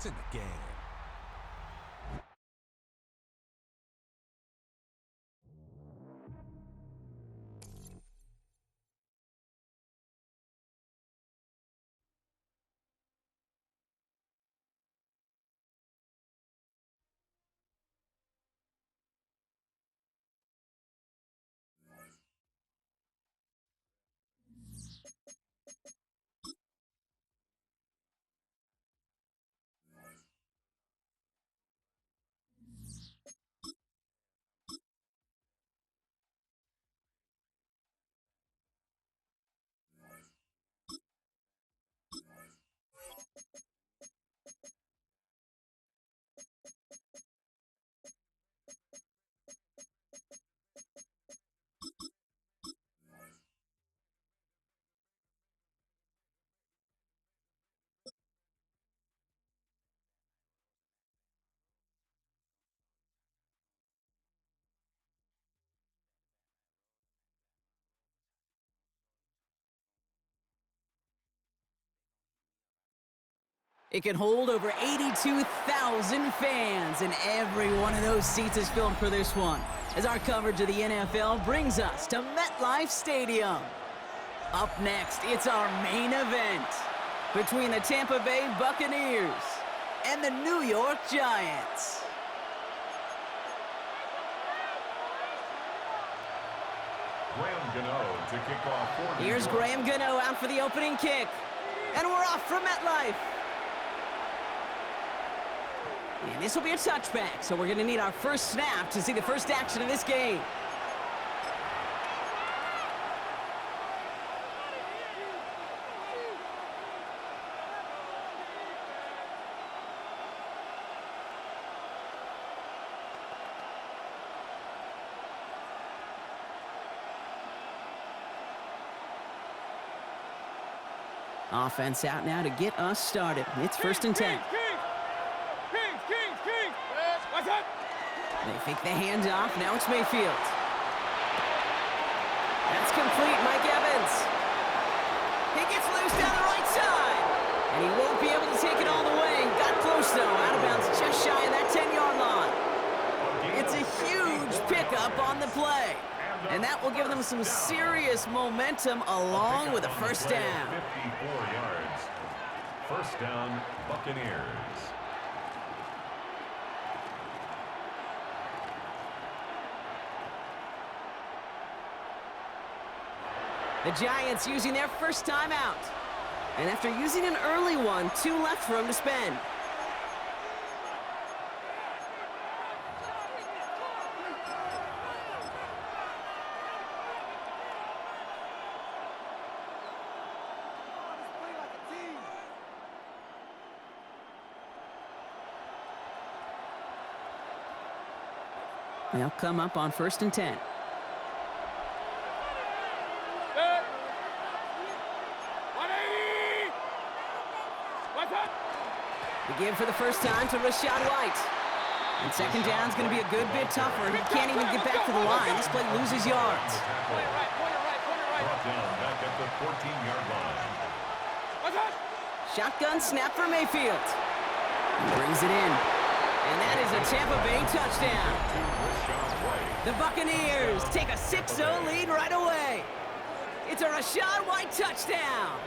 to the game. It can hold over 82,000 fans, and every one of those seats is filled for this one, as our coverage of the NFL brings us to MetLife Stadium. Up next, it's our main event between the Tampa Bay Buccaneers and the New York Giants. To kick off. Here's Graham Gano out for the opening kick, and we're off from MetLife. And this will be a touchback, so we're going to need our first snap to see the first action of this game. Offense out now to get us started. It's 1st and 10. They fake the handoff. Now it's Mayfield. That's complete. Mike Evans. He gets loose down the right side. And he won't be able to take it all the way. Got close, though. Out of bounds just shy of that 10-yard line. It's a huge pickup on the play. And that will give them some serious momentum along with a first down. 54 yards. First down, Buccaneers. The Giants using their first time out. And after using an early one, 2 left for them to spend. They'll come up on 1st and 10. They give for the first time to Rachaad White. And second down's going to be a good bit tougher. He can't even get back to the line. This play loses yards. Brought down back at the 14-yard line. Shotgun snap for Mayfield. He brings it in. And that is a Tampa Bay touchdown. The Buccaneers take a 6-0 lead right away. It's a Rachaad White touchdown.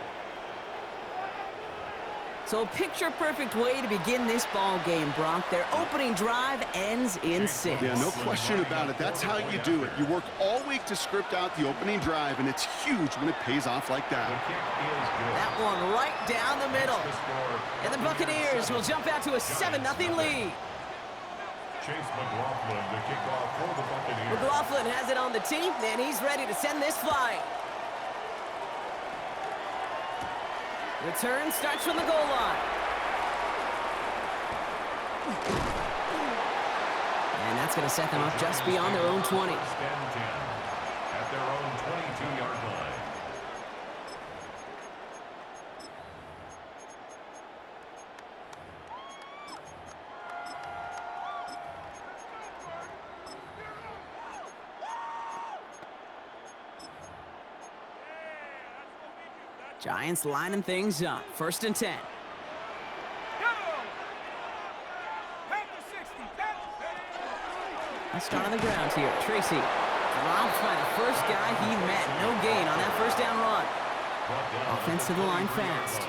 So a picture-perfect way to begin this ball game, Brock. Their opening drive ends in 6. Yeah, no question about it. That's how you do it. You work all week to script out the opening drive, and it's huge when it pays off like that. That one right down the middle. And the Buccaneers will jump out to a 7-0 lead. Chase McLaughlin to kick off for the Buccaneers. McLaughlin has it on the tee, and he's ready to send this flying. Return starts from the goal line. And that's going to set them up just beyond their own 20. Stand 10 at their own 22-yard line. Giants lining things up. 1st and 10. Let's start on the ground here. Tracy dropped by the first guy he met. No gain on that first down run. Offense to the line fast.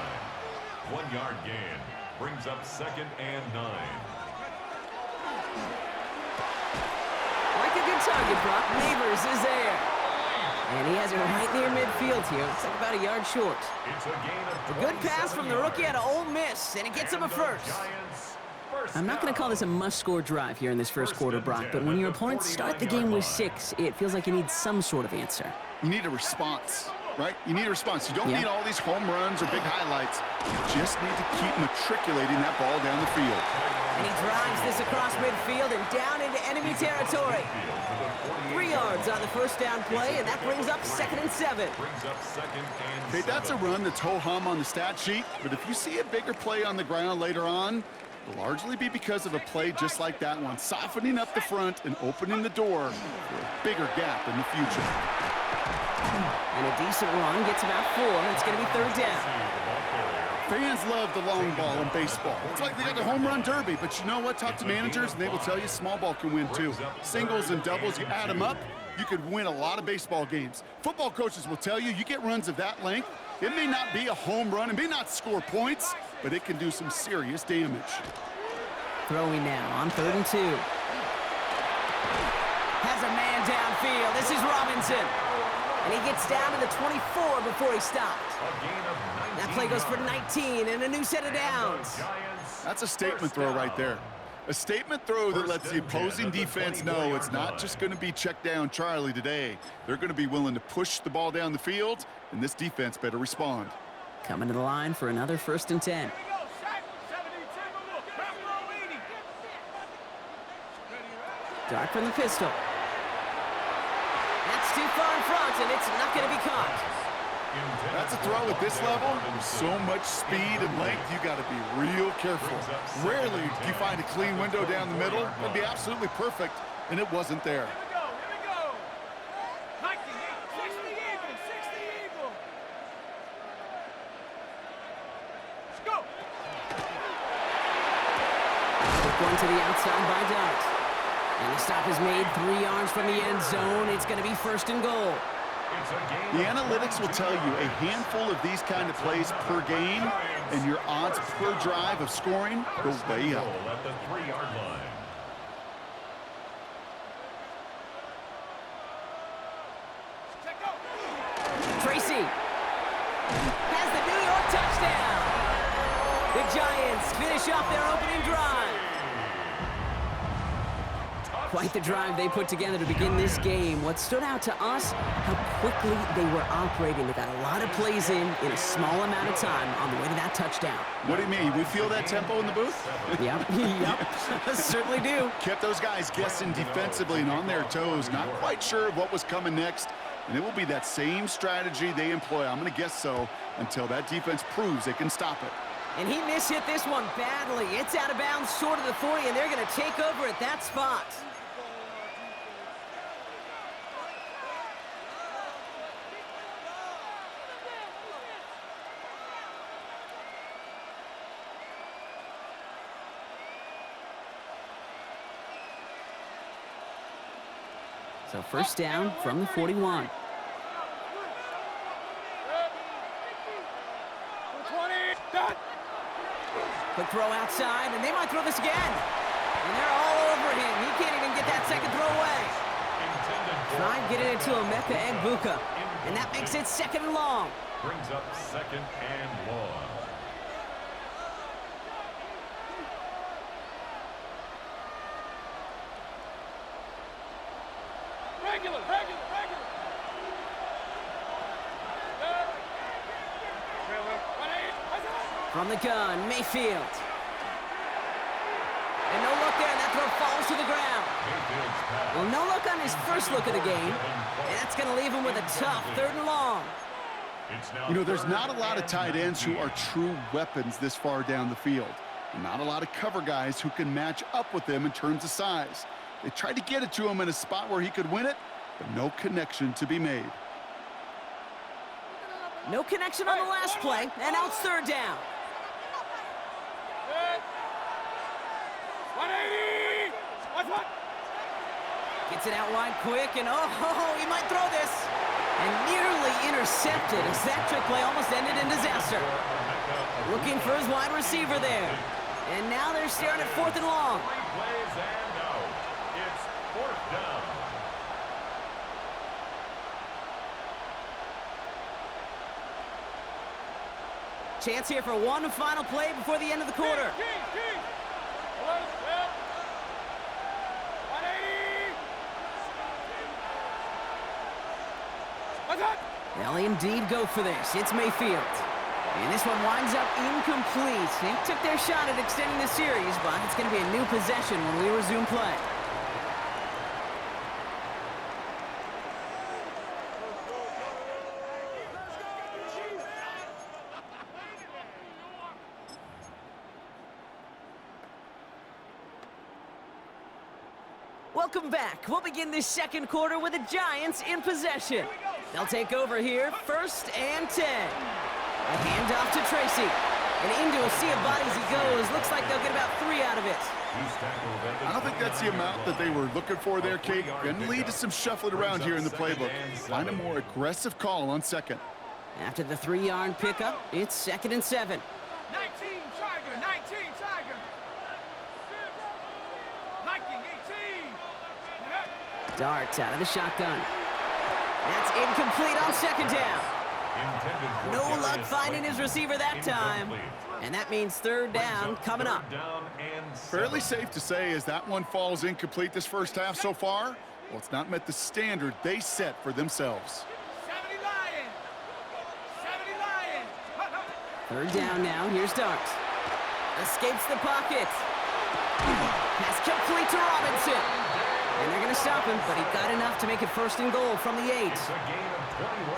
1 yard gain. Brings up 2nd and 9. Like a good target, Brock. Neighbors is there. And he has it right near midfield here. Looks like about a yard short. It's a gain of A good pass from the rookie out of Ole Miss, and it gets him a first. I'm not going to call this a must-score drive here in this first quarter, Brock, but when your opponents start the game with 6, it feels like you need some sort of answer. You need a response, right? You need a response. You don't need all these home runs or big highlights. You just need to keep matriculating that ball down the field. And he drives this across midfield and down into enemy territory. 3 yards on the first down play, and that brings up 2nd and 7. Okay, that's a run that's ho-hum on the stat sheet, but if you see a bigger play on the ground later on, it'll largely be because of a play just like that one, softening up the front and opening the door for a bigger gap in the future. And a decent run gets about 4, and it's going to be 3rd down. Fans love the long ball in baseball. It's like they got the home run derby, but you know what? Talk to managers, and they will tell you small ball can win too. Singles and doubles, you add them up, you could win a lot of baseball games. Football coaches will tell you, you get runs of that length, it may not be a home run, it may not score points, but it can do some serious damage. Throwing now on 3rd and 2. Has a man downfield. This is Robinson. And he gets down to the 24 before he stopped. That play goes for 19 and a new set of downs. That's a statement throw right there. A statement throw that lets the opposing defense know it's not just going to be check down Charlie today. They're going to be willing to push the ball down the field, and this defense better respond. Coming to the line for another 1st and 10. Dark from the pistol. That's too far in front, and it's not going to be caught. That's a throw at this level. There's so much speed and length, you got to be real careful. Rarely do you find a clean window down the middle. It'd be absolutely perfect, and it wasn't there. One to the outside by Dart. And the stop is made 3 yards from the end zone. It's going to be 1st and goal. The analytics will tell you a handful of these kind of plays per game, and your odds per drive of scoring go way up. At the 3-yard line. Tracy has the New York touchdown. The Giants finish off their opening drive. Quite the drive they put together to begin this game. What stood out to us, how quickly they were operating. They got a lot of plays in a small amount of time on the way to that touchdown. What do you mean? We feel that tempo in the booth? Yep, certainly do. Kept those guys guessing defensively and on their toes, not quite sure of what was coming next. And it will be that same strategy they employ, I'm going to guess so, until that defense proves they can stop it. And he mishit this one badly. It's out of bounds short of the 40, and they're going to take over at that spot. So 1st down from the 41. Quick throw outside, and they might throw this again. And they're all over him. He can't even get that 2nd throw away. Try and get it into Emeka Egbuka. And that makes it 2nd and long. Brings up 2nd and long. Regular. From the gun, Mayfield. And no look there, and that throw falls to the ground. Well, no look on his first look of the game, and that's going to leave him with a tough 3rd and long. You know, there's not a lot of tight ends who are true weapons this far down the field. And not a lot of cover guys who can match up with them in terms of size. They tried to get it to him in a spot where he could win it, but no connection to be made. No connection on the last play, and now it's 3rd down. 180! Gets it out wide quick, and oh, he might throw this. And nearly intercepted as that trick play almost ended in disaster. Looking for his wide receiver there. And now they're staring at 4th and long. 3 plays and out. It's 4th down. Chance here for one final play before the end of the quarter. They'll indeed go for this. It's Mayfield. And this one winds up incomplete. They took their shot at extending the series, but it's going to be a new possession when we resume play. Welcome back. We'll begin this second quarter with the Giants in possession. They'll take over here, 1st and 10. A handoff to Tracy. And into a sea of bodies he goes. Looks like they'll get about 3 out of it. I don't think that's the amount that they were looking for there, Kate. Going to lead to some shuffling around here in the playbook. Find a more aggressive call on 2nd. After the 3-yard pickup, it's 2nd and 7. 19 Tiger, 19 Tiger. Liking 18. Darts out of the shotgun. That's incomplete on 2nd down. No luck finding his receiver that time. And that means 3rd down coming up. Fairly safe to say as that one falls incomplete this first half so far, well, it's not met the standard they set for themselves. 70 Lions. 70 Lions. 3rd down now. Here's Darts. Escapes the pocket. Pass complete to Robinson. And they're going to stop him, but he got enough to make it 1st and goal from the 8.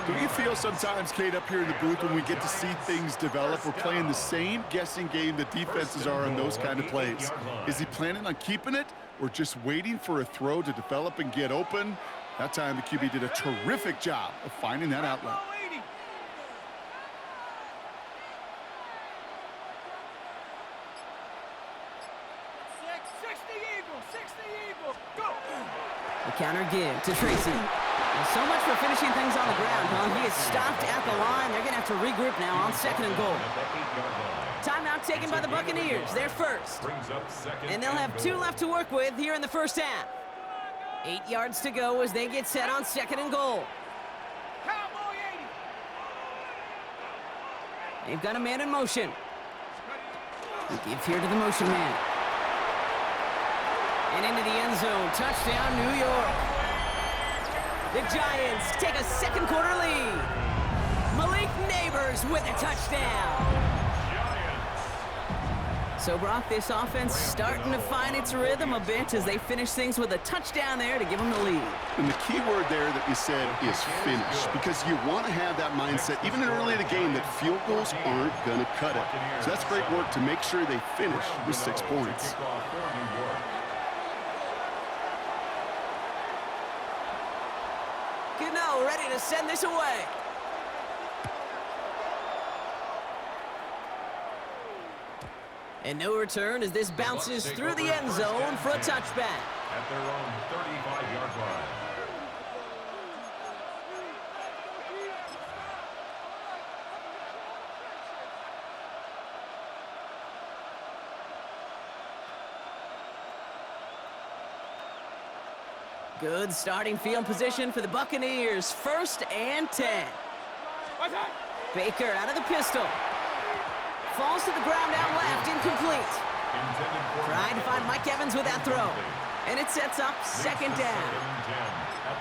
Do you feel sometimes, Kate, up here in the booth when we get to see things develop, we're playing the same guessing game the defenses are on those kind of plays? Is he planning on keeping it or just waiting for a throw to develop and get open? That time the QB did a terrific job of finding that outlet. 60 Eagles, 60 Eagles. Go. The counter give to Tracy. And so much for finishing things on the ground, huh? He is stopped at the line. They're going to have to regroup now on 2nd and goal. Timeout taken by the Buccaneers. They're 1st. And they'll have 2 left to work with here in the first half. 8 yards to go as they get set on 2nd and goal. Cowboy 80. They've got a man in motion. He gives here to the motion man. And into the end zone. Touchdown, New York. The Giants take a second quarter lead. Malik Neighbors with a touchdown. So, Brock, this offense starting to find its rhythm a bit as they finish things with a touchdown there to give them the lead. And the key word there that you said is finish, because you want to have that mindset, even early in the game, that field goals aren't going to cut it. So that's great work to make sure they finish with 6 points. Gano ready to send this away. And no return as this bounces through the end zone for a touchback. At their own 35-yard line. Good starting field position for the Buccaneers. 1st and 10. Baker out of the pistol. Falls to the ground out left, incomplete. Trying to find Mike Evans with that throw. And it sets up 2nd down.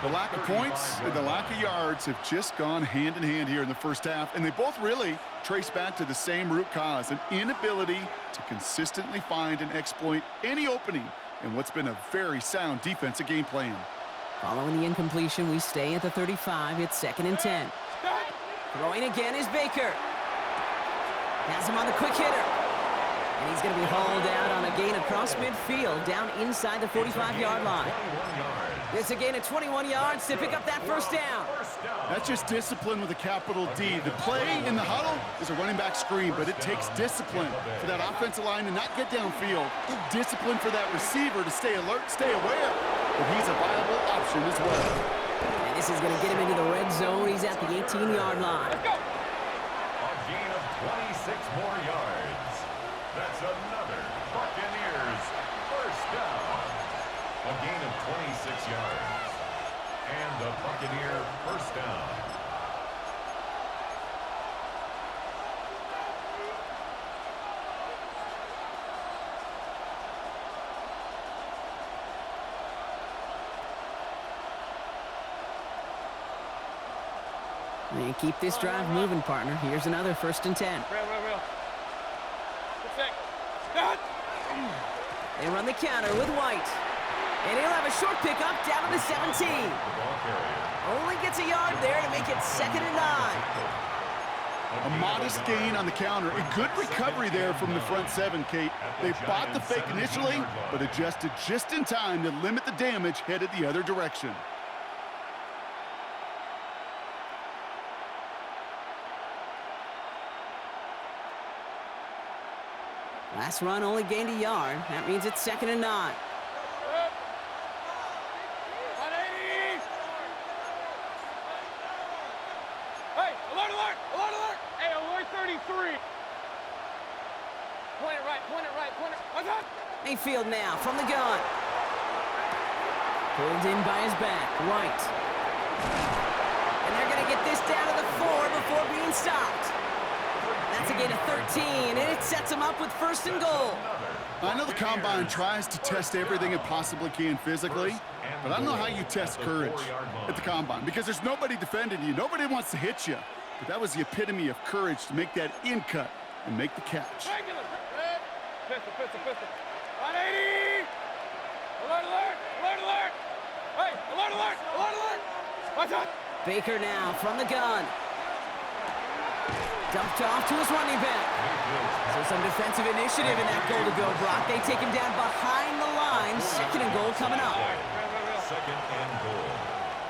The lack of points and the lack of yards have just gone hand in hand here in the first half, and they both really trace back to the same root cause, an inability to consistently find and exploit any opening in what's been a very sound defensive game plan. Following the incompletion, we stay at the 35. It's 2nd and 10. Throwing again is Baker. Has him on the quick hitter. And he's going to be hauled out on a gain across midfield down inside the 45-yard line. It's a gain of 21 yards to pick up that 1st down. That's just discipline with a capital D. The play in the huddle is a running back screen, but it takes discipline for that offensive line to not get downfield. Discipline for that receiver to stay alert, stay aware. but he's a viable option as well. And this is going to get him into the red zone. He's at the 18-yard line. A gain of 26 more yards. That's another Buccaneers first down. A gain of 26 yards. And a Buccaneer first down. And keep this drive moving, partner. Here's another 1st and 10. Real. They run the counter with White. And he'll have a short pickup down to the 17. The ball carrier. Only gets a yard there to make it 2nd and 9. A modest gain on the counter. A good recovery there from the front seven, Kate. They bought the fake initially, but adjusted just in time to limit the damage headed the other direction. Last run only gained a yard. That means it's 2nd and 9. 180! Hey, alert! Hey, alert 33! Point it right. What's up? Mayfield now from the gun. Pulled in by his back. White. And they're going to get this down to the 4 before being stopped. That's a gain of 13, and it sets him up with 1st and goal. I know the Combine tries to test everything it possibly can physically, but I don't know how you test courage at the Combine because there's nobody defending you. Nobody wants to hit you. But that was the epitome of courage to make that in cut and make the catch. Regular. Pistol. 180! Alert! Hey, alert! What's up? Baker now from the gun. Dumped off to his running back. So some defensive initiative in that goal-to-go block. They take him down behind the line. 2nd and goal coming up. 2nd and goal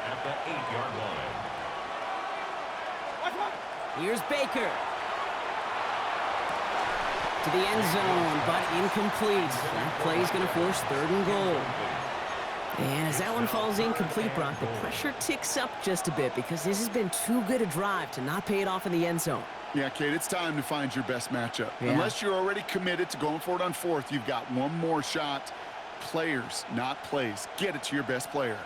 at the 8-yard line. Here's Baker. To the end zone, but incomplete. That play is going to force 3rd and goal. And as that one falls incomplete, Brock, the pressure ticks up just a bit because this has been too good a drive to not pay it off in the end zone. Yeah, Kate, it's time to find your best matchup. Yeah. Unless you're already committed to going for it on 4th, you've got one more shot. Players, not plays. Get it to your best player.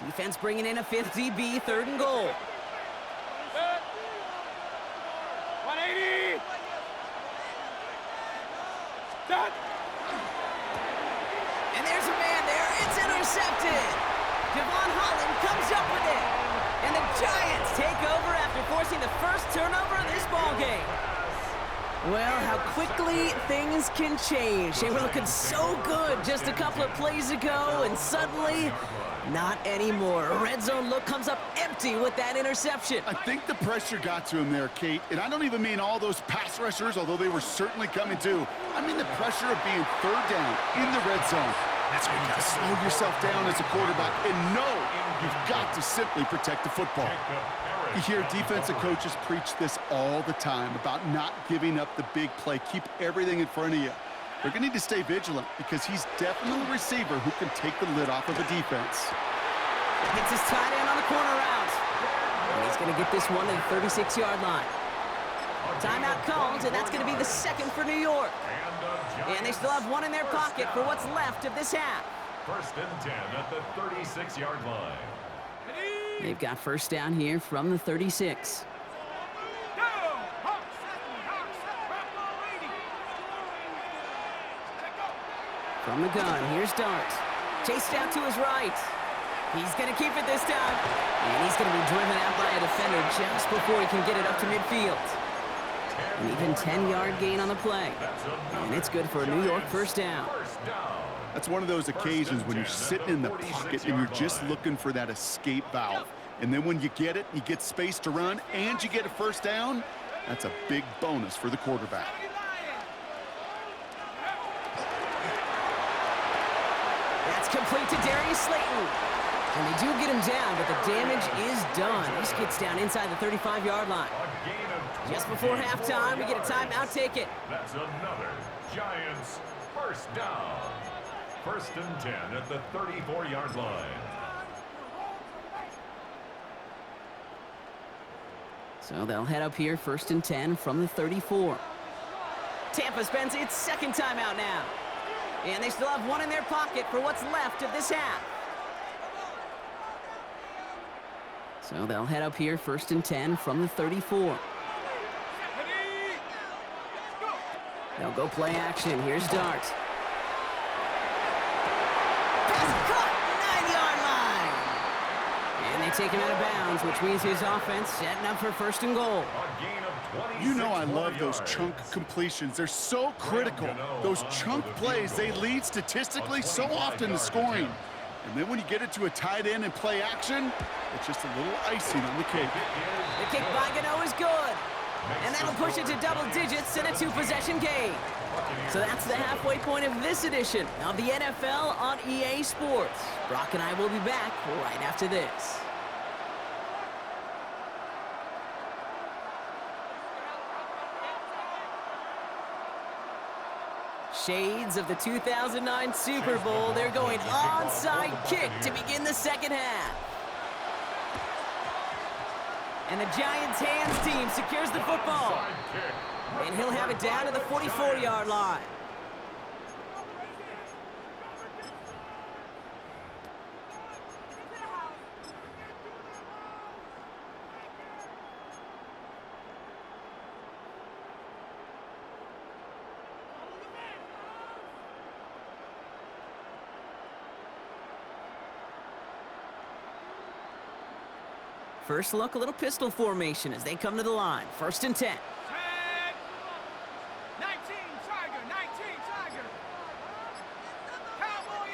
Defense bringing in a 5th DB, 3rd and goal. 180! Done! And there's a man there. It's intercepted. Devon Holland comes up with it. And the Giants take over after forcing the first turnover of this ballgame. Well, how quickly things can change. They were looking so good just a couple of plays ago, and suddenly, not anymore. A red zone look comes up empty with that interception. I think the pressure got to him there, Kate. And I don't even mean all those pass rushers, although they were certainly coming too. I mean the pressure of being 3rd down in the red zone. That's when you got to slow yourself down as a quarterback and know you've got to simply protect the football. You hear defensive coaches preach this all the time about not giving up the big play. Keep everything in front of you. They're going to need to stay vigilant because he's definitely a receiver who can take the lid off of a defense. Gets his tight end on the corner route. And he's going to get this one to the 36-yard line. Timeout called, and that's going to be the 2nd for New York. And they still have one in their pocket for what's left of this half. 1st and 10 at the 36-yard line. They've got 1st down here from the 36. From the gun, here's Dart. Chased out to his right. He's going to keep it this time. And he's going to be driven out by a defender just before he can get it up to midfield. An even 10-yard gain on the play. And it's good for a New York 1st down. That's one of those occasions when you're sitting in the pocket and you're just looking for that escape valve. And then when you get it, you get space to run, and you get a 1st down, that's a big bonus for the quarterback. That's complete to Darius Slayton. And they do get him down, but the damage is done. This gets down inside the 35-yard line. Just before halftime, we get a timeout. Take it. That's another Giants 1st down. first and 10 at the 34-yard line. So they'll head up here, first and 10 from the 34. Tampa spends its second timeout now. And they still have one in their pocket for what's left of this half. So they'll head up here, first and 10 from the 34. They'll go play action. Here's Dart. Pass caught, 9-yard line. And they take him out of bounds, which means his offense setting up for first and goal. You know I love those chunk completions. They're so critical. Those chunk plays, they lead statistically so often to scoring. And then when you get it to a tight end and play action, it's just a little icing on the cake. The kick by Gano is good. And that'll push it to double digits in a two-possession game. So that's the halfway point of this edition of the NFL on EA Sports. Brock and I will be back right after this. Shades of the 2009 Super Bowl. They're going onside kick to begin the second half. And the Giants' hands team secures the football. And he'll have it down to the 44-yard line. First look, a little pistol formation as they come to the line. First and 10. 19, Tiger, 19, Tiger. Cowboy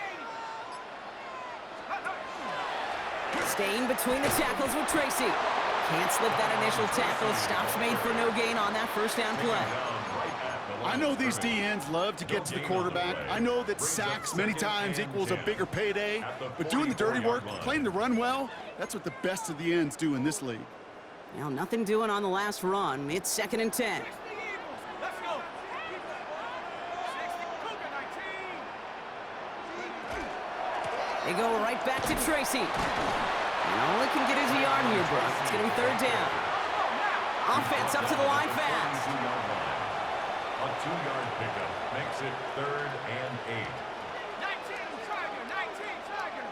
80. Staying between the tackles with Tracy. Can't slip that initial tackle. Stops made for no gain on that first down play. I know these DNs love to get to the quarterback. I know that sacks many times equals a bigger payday, but doing the dirty work, playing the run well, that's what the best of the ends do in this league. Well, nothing doing on the last run. It's second and 10. Let's go. 60, Cougar 19. They go right back to Tracy. And all he can get is a yard here, Brock. It's going to be third down. Offense up to the line fast. A 2-yard pickup makes it third and 8. 19, Tiger, 19, Tiger.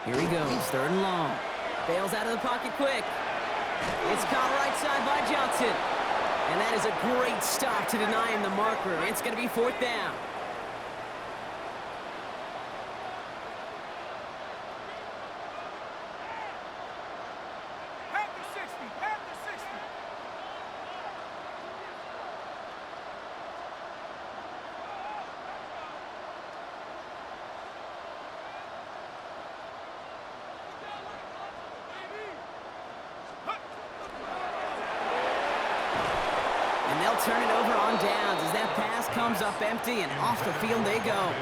Here he goes, third and long. Bails out of the pocket quick. It's caught right side by Johnson. And that is a great stop to deny him the marker. It's going to be fourth down. Half the 60, half the 60. And they'll turn it over on downs as that pass comes up empty and off the field they go.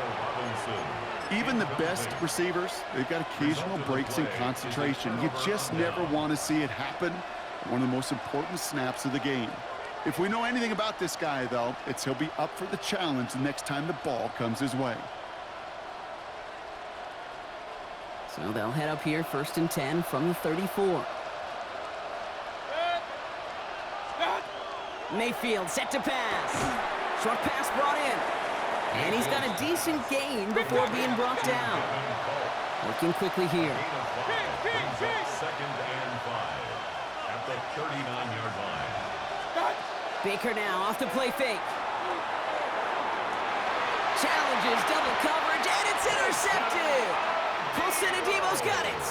Even the best receivers, they've got occasional breaks in concentration. You just never want to see it happen. One of the most important snaps of the game. If we know anything about this guy, though, it's he'll be up for the challenge the next time the ball comes his way. So they'll head up here, first and 10 from the 34. Mayfield set to pass. Short pass brought in. And he's got a decent gain before being brought down. Working quickly here. Second and 5 at the 39-yard line. Baker now off the play fake. Challenges double coverage, and it's intercepted. Paulson Adebo's got it.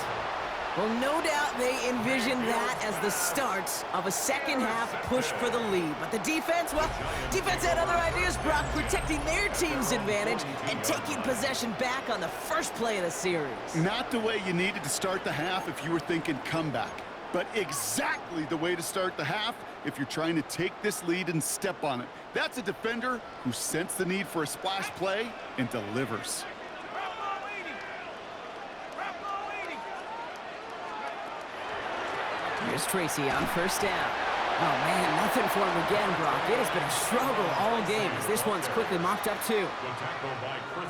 Well, no doubt they envisioned that as the start of a second-half push for the lead. But the defense, well, defense had other ideas, Brock, protecting their team's advantage and taking possession back on the first play of the series. Not the way you needed to start the half if you were thinking comeback, but exactly the way to start the half if you're trying to take this lead and step on it. That's a defender who sensed the need for a splash play and delivers. Here's Tracy on first down. Oh, man, nothing for him again, Brock. It has been a struggle all game as this one's quickly mocked up, too.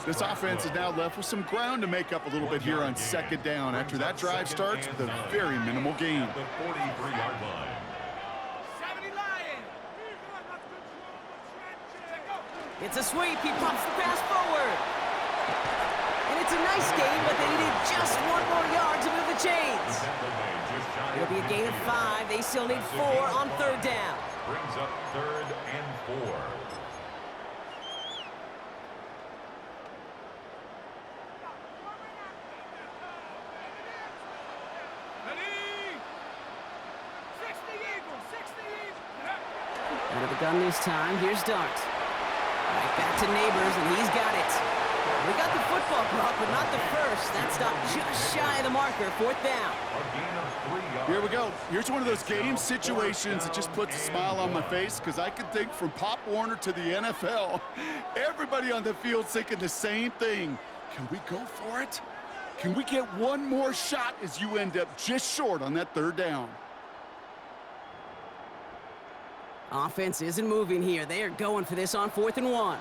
This offense is now left with some ground to make up a little bit here on second down after that drive starts with a very minimal gain. The 43-yard line. 70 Lions. It's a sweep. He pops the pass forward. And it's a nice game, but they needed just one more yard to move the chains. It'll be a gain of 5. They still need 4 on third down. Brings up 3rd and 4. Ready? 60 Eagles, 60 Eagles. Out of the gun this time. Here's Dart. Right back to Neighbors, and he's got it. We got the football, Brock, but not the first. That stopped just shy of the marker. 4th down. A gain of 3 yards. Here we go. Here's one of those game situations that just puts a smile on my face because I can think from Pop Warner to the NFL, everybody on the field thinking the same thing. Can we go for it? Can we get one more shot as you end up just short on that 3rd down? Offense isn't moving here. They are going for this on 4th and 1.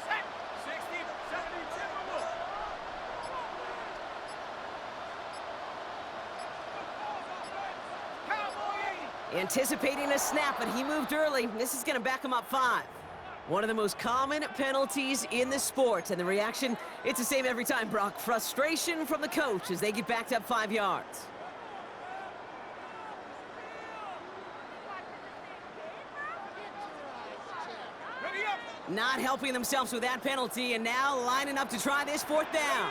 Set. 60, 70 Timberwolves. Cowboy 80. Anticipating a snap, but he moved early. This is going to back him up 5. One of the most common penalties in the sport, and the reaction, it's the same every time, Brock. Frustration from the coach as they get backed up 5 yards. Ready up. Not helping themselves with that penalty, and now lining up to try this 4th down.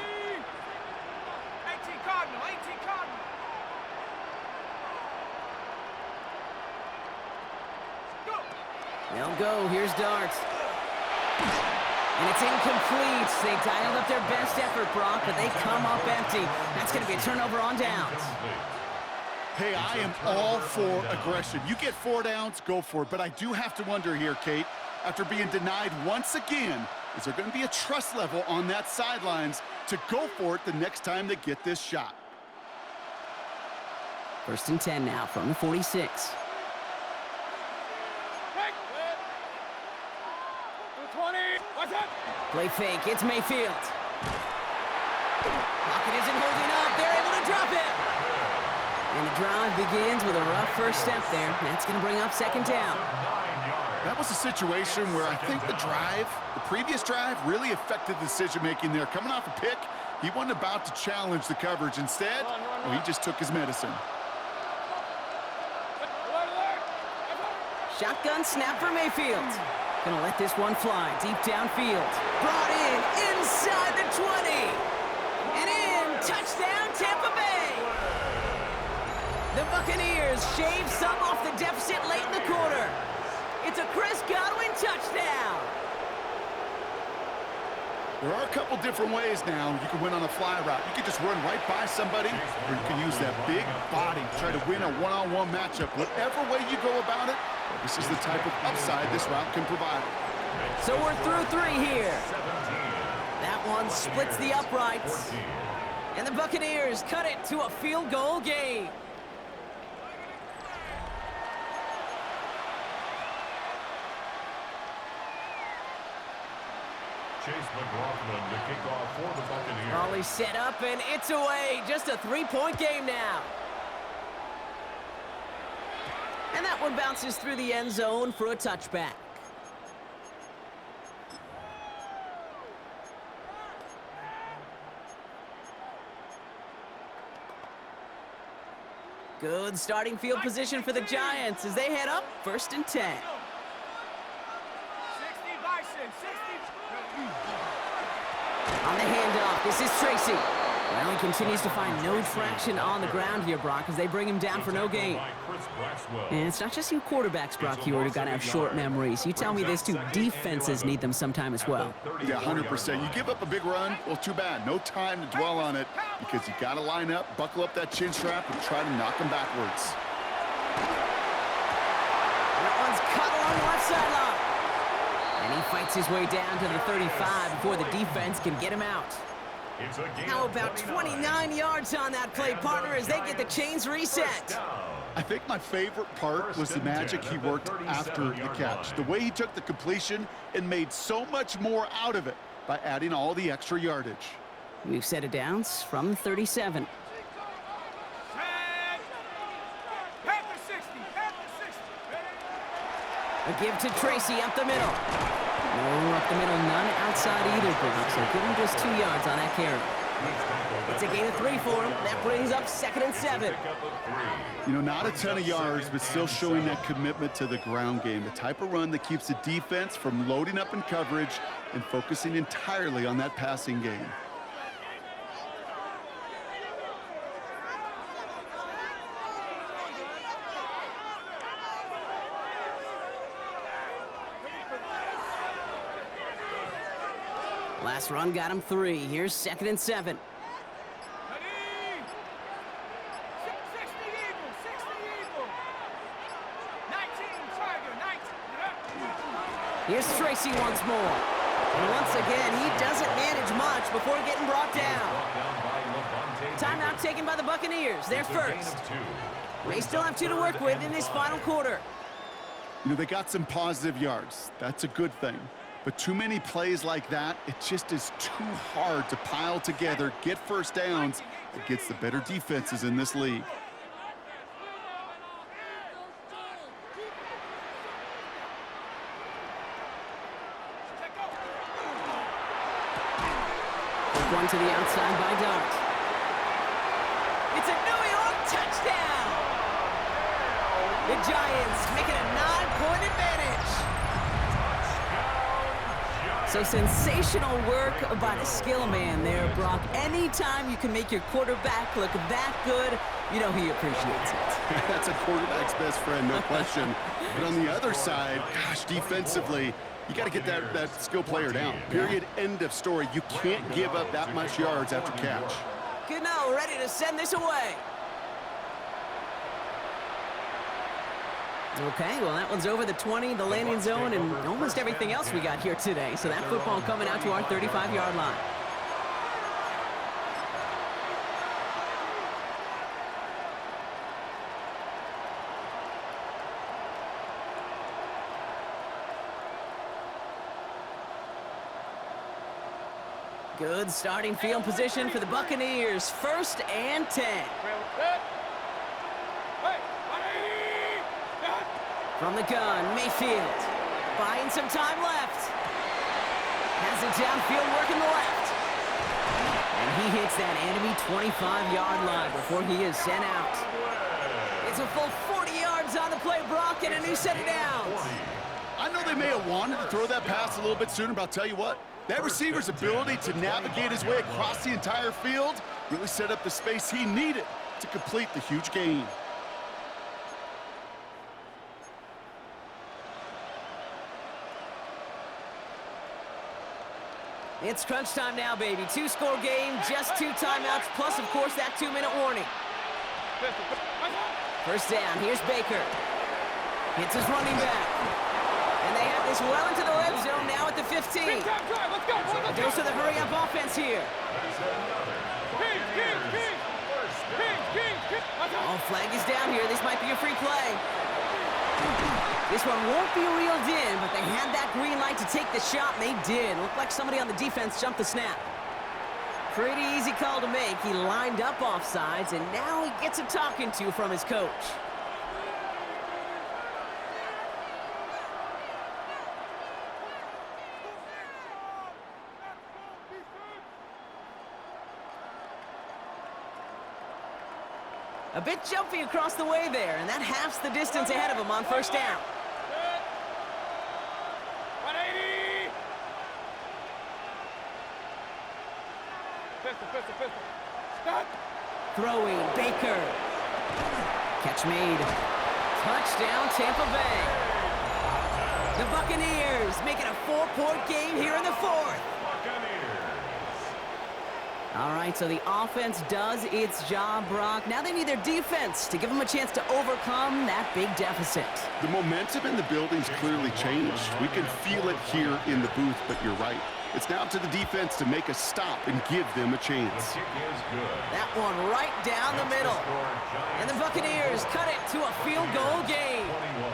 18 Cardinal, 18 Cardinal. Go. They'll go. Here's Dart. And it's incomplete. They dialed up their best effort, Brock, but they come up empty. That's going to be a turnover on downs. Hey, I am all for aggression. You get 4 downs, go for it. But I do have to wonder here, Kate, after being denied once again, is there going to be a trust level on that sidelines to go for it the next time they get this shot? 1st and 10 now from the 46. Break. 20. Watch out. Play fake. It's Mayfield. Pocket isn't holding up. They're able to drop it. And the drive begins with a rough first step there. That's going to bring up 2nd down. That was a situation where I think the previous drive, really affected the decision-making there. Coming off a pick, he wasn't about to challenge the coverage. Instead, well, he just took his medicine. Shotgun snap for Mayfield. Gonna let this one fly deep downfield. Brought in inside the 20. And in, touchdown Tampa Bay. The Buccaneers shave some off the deficit late in the quarter. It's a Chris Godwin touchdown. There are a couple different ways now you can win on a fly route. You can just run right by somebody, or you can use that big body to try to win a one-on-one matchup. Whatever way you go about it, this is the type of upside this route can provide. So we're through 3 here. That one splits the uprights. And the Buccaneers cut it to a field goal game. Chase McLaughlin to kick off for the Buccaneers. Raleigh set up, and it's away. Just a 3-point game now. And that one bounces through the end zone for a touchback. Good starting field position for the Giants as they head up 1st and 10. 60 Bison, 60. On the handoff, this is Tracy. Well, he continues to find no traction on the ground here, Brock, as they bring him down for no gain. And it's not just you quarterbacks, Brock, Hewitt, who got to have short memories. You tell me this too, defenses need them sometime as well. Yeah, 100%. You give up a big run, well, too bad. No time to dwell on it because you got to line up, buckle up that chin strap, and try to knock them backwards. That one's cut along the left sideline. And he fights his way down to the 35 before the defense can get him out. It's a gain How of about 29 yards on that play, partner, as they get the chains reset? I think my favorite part was the magic he worked after the catch. The way he took the completion and made so much more out of it by adding all the extra yardage. We've set it down from 37. Pack the 60. Pack the 60. A give to Tracy up the middle. No up the middle, none outside either, Brock. So give him just 2 yards on that carry. It's a gain of 3 for him. That brings up 2nd and 7. You know, not a ton of yards, but still showing that commitment to the ground game. The type of run that keeps the defense from loading up in coverage and focusing entirely on that passing game. Last run got him 3. Here's 2nd and 7. Ready? 60 Eagle. 60 Eagle. 19 Tiger. 19. Here's Tracy once more. And once again, he doesn't manage much before getting brought down. Timeout taken by the Buccaneers. They're first. They still have 2 to work with in this final quarter. You know, they got some positive yards. That's a good thing. But too many plays like that, it just is too hard to pile together, get first downs against the better defenses in this league. One to the outside by Dart. It's a New York touchdown! The Giants make it a 9-point advantage. So sensational work by the skill man there, Brock. Anytime you can make your quarterback look that good, you know he appreciates it. That's a quarterback's best friend, no question. But on the other side, gosh, defensively, you got to get that skill player down. Period. End of story. You can't give up that much yards after catch. Gano ready to send this away. Okay, well, that one's over the 20, the landing zone, and almost everything else we got here today. So that football coming out to our 35-yard line. Good starting field position for the Buccaneers. 1st and 10. From the gun, Mayfield. Buying some time left. Has it downfield working the left. And he hits that enemy 25-yard line before he is sent out. It's a full 40 yards on the play, Brock, and a new set of downs. I know they may have wanted to throw that pass a little bit sooner, but I'll tell you what, that receiver's ability to navigate his way across the entire field really set up the space he needed to complete the huge gain. It's crunch time now, baby. 2-score game, just 2 timeouts, plus, of course, that 2-minute warning. First down, here's Baker. Hits his running back. And they have this well into the red zone now at the 15. A dose of the hurry-up offense here. Oh, flag is down here. This might be a free play. This one won't be reeled in, but they had that green light to take the shot, and they did. Looked like somebody on the defense jumped the snap. Pretty easy call to make. He lined up offsides, and now he gets a talking to from his coach. A bit jumpy across the way there, and that halves the distance ahead of him on first down. 180. Pistol. Stop. Throwing, Baker. Catch made. Touchdown, Tampa Bay. The Buccaneers making a 4-point game here in the 4th. All right, so the offense does its job, Brock. Now they need their defense to give them a chance to overcome that big deficit. The momentum in the building's clearly changed. We can feel it here in the booth, but you're right. It's now to the defense to make a stop and give them a chance. The kick is good. That one right down the middle. And the Buccaneers cut it to a field goal game. 21.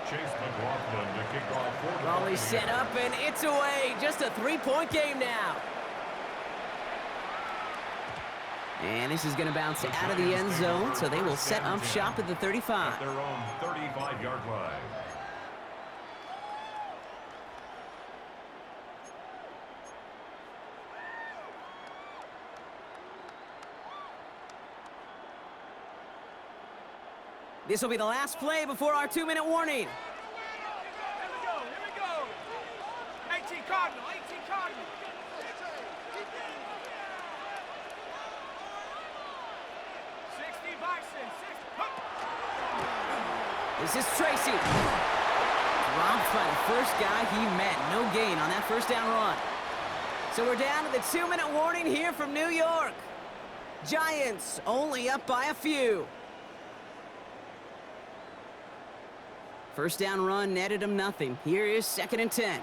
Chase McLaughlin to kick off for the Raleigh Buccaneers. set up, and it's away. Just a 3-point game now. And this is going to bounce out of the end zone, so they will set up shop at the 35. At their own 35-yard line. This will be the last play before our 2-minute warning. Here we go. 18 Cardinal, 18 Cardinal. 60 Bison, 60. This is Tracy. Dropped by the first guy he met. No gain on that first down run. So we're down to the 2-minute warning here from New York. Giants only up by a few. First down run netted him nothing. Here is 2nd and 10. Set.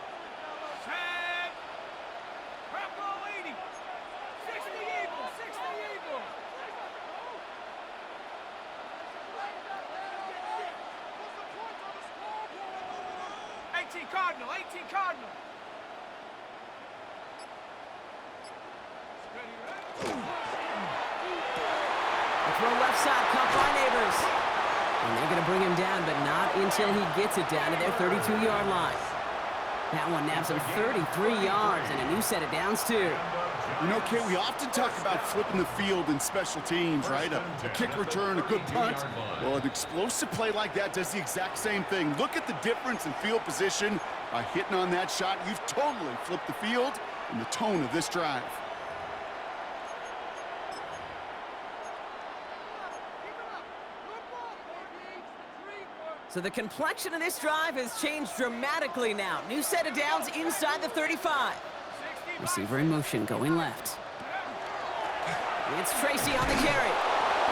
Purple 80. 60 Eagles, 60 Eagles. 18 Cardinal, 18 Cardinal. The throw left side, caught by Neighbors. And they're going to bring him down, but not until he gets it down to their 32-yard line. That one naps him 33 yards and a new set of downs, too. You know, Kay, we often talk about flipping the field in special teams, right? A kick return, a good punt. Well, an explosive play like that does the exact same thing. Look at the difference in field position. By hitting on that shot, you've totally flipped the field and the tone of this drive. So the complexion of this drive has changed dramatically now. New set of downs inside the 35. Receiver in motion, going left. It's Tracy on the carry.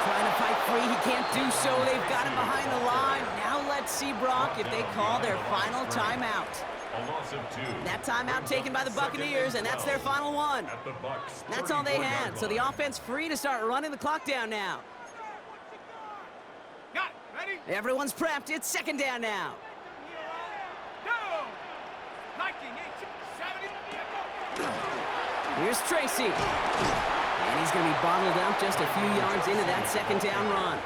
Trying to fight free, he can't do so. They've got him behind the line. Now let's see, Brock, if they call their final timeout. A loss of 2. That timeout taken by the Buccaneers, and that's their final one. At the Bucs' That's all they 34-yard had, so the line. offense free to start running the clock down now. Got it. Ready? Everyone's prepped. It's 2nd down now. Go. 19, 18, 70. Here's Tracy. And he's going to be bottled up just a few yards into that 2nd down run.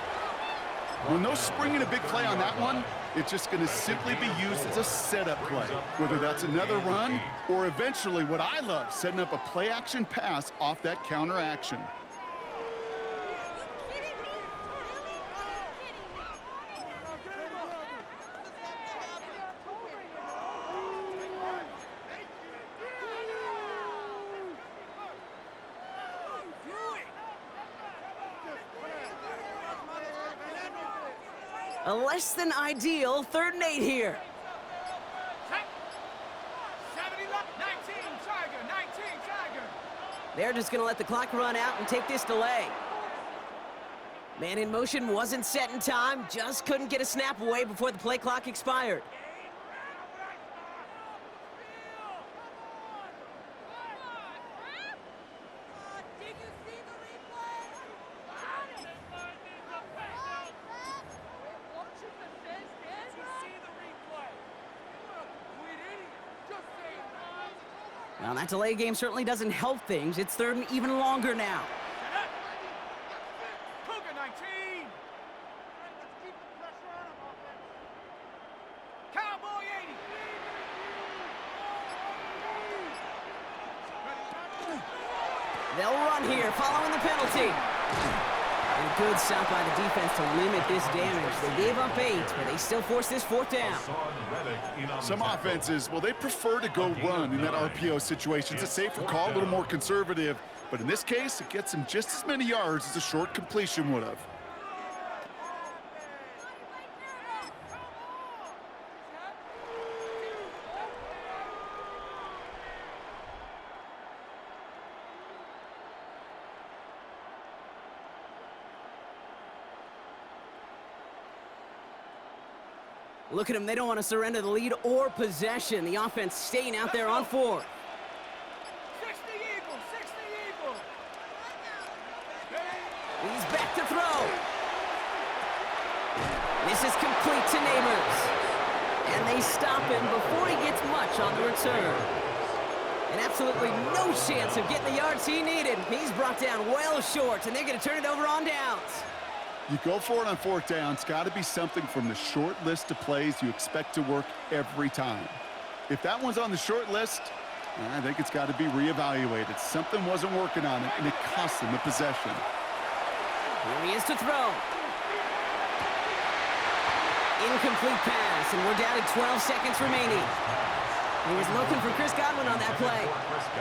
Well, no springing a big play on that one. It's just going to simply be used as a setup play, whether that's another run or eventually what I love, setting up a play-action pass off that counter action. A less than ideal 3rd and 8 here. Set. 70 left. 19 Tiger, 19 Tiger. They're just going to let the clock run out and take this delay. Man in motion wasn't set in time, just couldn't get a snap away before the play clock expired. Well, that delay game certainly doesn't help things. It's 3rd and even longer now. Cougar 19. Cowboy 80. They'll run here following the penalty. And a good stop by the defense to limit this damage. They gave up 8, but they still forced this 4th down. Some offenses, well, they prefer to go run in that RPO situation. It's a safer call, a little more conservative. But in this case, it gets them just as many yards as a short completion would have. Look at them. They don't want to surrender the lead or possession. The offense staying out there on 4th. 60 Eagles, 60 Eagles. He's back to throw. This is complete to Neighbors. And they stop him before he gets much on the return. And absolutely no chance of getting the yards he needed. He's brought down well short, and they're going to turn it over on downs. You go for it on 4th down. It's got to be something from the short list of plays you expect to work every time. If that one's on the short list, I think it's got to be reevaluated. Something wasn't working on it, and it cost them a possession. Here he is to throw. Incomplete pass, and we're down to 12 seconds remaining. He was looking for Chris Godwin on that play,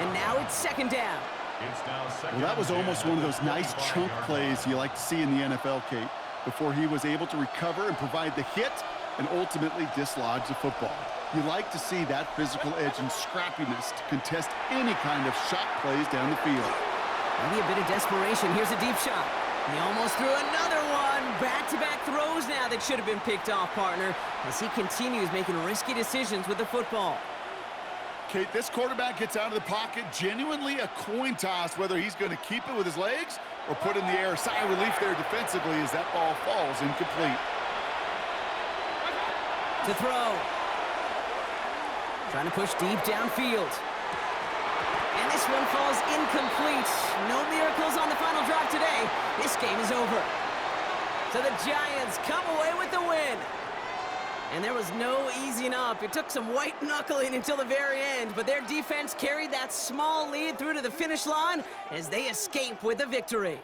and now it's 2nd down. Well, that was almost one of those nice chunk plays you like to see in the NFL, Kate, before he was able to recover and provide the hit and ultimately dislodge the football. You like to see that physical edge and scrappiness to contest any kind of shot plays down the field. Maybe a bit of desperation. Here's a deep shot. He almost threw another one. Back-to-back throws now that should have been picked off, partner, as he continues making risky decisions with the football. Kate, this quarterback gets out of the pocket, genuinely a coin toss whether he's going to keep it with his legs or put in the air. Sigh of relief there defensively as that ball falls incomplete. To throw. Trying to push deep downfield. And this one falls incomplete. No miracles on the final drive today. This game is over. So the Giants come away with the win. And there was no easing up. It took some white knuckling until the very end, but their defense carried that small lead through to the finish line as they escape with a victory.